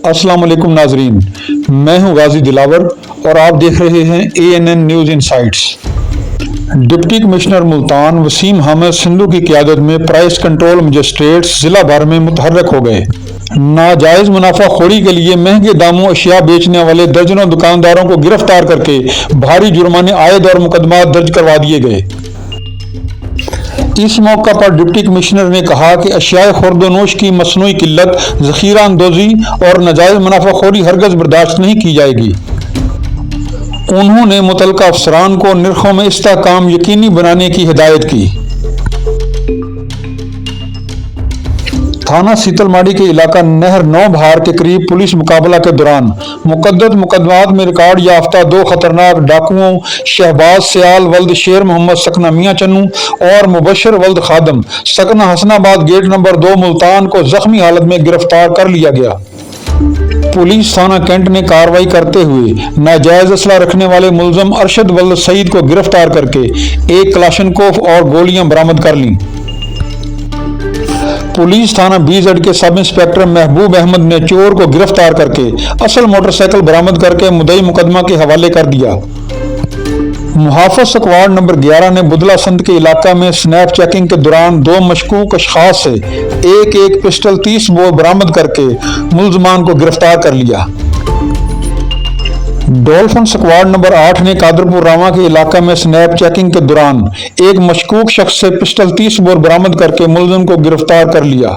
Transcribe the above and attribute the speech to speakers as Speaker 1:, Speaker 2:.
Speaker 1: अस्सलाम वालेकुम नाजरीन, मैं हूं गाजी दिलावर और आप देख रहे हैं ANN news insights. Deputy commissioner Multan Waseem Hamid Sindhu की क़यादत में प्राइस कंट्रोल मजिस्ट्रेट्स ज़िला भर में मुतहर्रक हो गए। नाजायज़ मुनाफाखोरी के लिए महंगे दामों अशिया बेचने वाले दर्जनों दुकानदारों को गिरफ्तार करके भारी जुर्माने आयद और मुकदमा दर्ज करवा दिए गए। इस मौका पर डिप्टी कमिश्नर ने कहा कि अशियाए खुर्दोनोश की मसनूई किल्लत, ज़ख़ीरा अंदोज़ी और नाजायज़ मुनाफाखोरी हरगज़ बर्दाश्त नहीं की जाएगी। उन्होंने मुतल्लिका अफसरान को निर्खों में इस्तेहकाम यकीनी बनाने की हिदायत की। थाना सीतलमाड़ी के इलाका नहर 9 बहार के करीब पुलिस मुकाबला के दौरान मुक़द्दत मुकदमात में रिकॉर्ड याफ्ता 2 खतरनाक डाकुओं शहबाज सयाल वल्द शेर मोहम्मद सकना मियाँ चन्नू और मुबशर वल्द खादम सकना हसनाबाद गेट नंबर 2 मुल्तान को जख्मी हालत में गिरफ्तार कर लिया गया। पुलिस थाना कैंट ने कार्रवाई करते हुए नाजायज असला रखने वाले मुलजम अरशद वल्द सईद को गिरफ्तार करके एक कलाशनकोफ और गोलियां बरामद कर लीं। पुलिस थाना BZ के सब इंस्पेक्टर महबूब अहमद ने चोर को गिरफ्तार करके असल मोटरसाइकिल बरामद करके मुद्दई मुकदमा के हवाले कर दिया। मुहाफ़िज़ स्क्वाड नंबर 11 ने बुदला संद के इलाका में स्नैप चेकिंग के दौरान 2 मशकूक अशखास से एक पिस्टल 30 बोर बरामद करके मुल्ज़मान को गिरफ्तार कर लिया। डॉल्फिन स्क्वाड नंबर 8 ने कादरपुर रामा के इलाका में स्नैप चेकिंग के दौरान एक मशकूक शख्स से पिस्टल 30 बोर बरामद करके मुलजिम को गिरफ्तार कर लिया।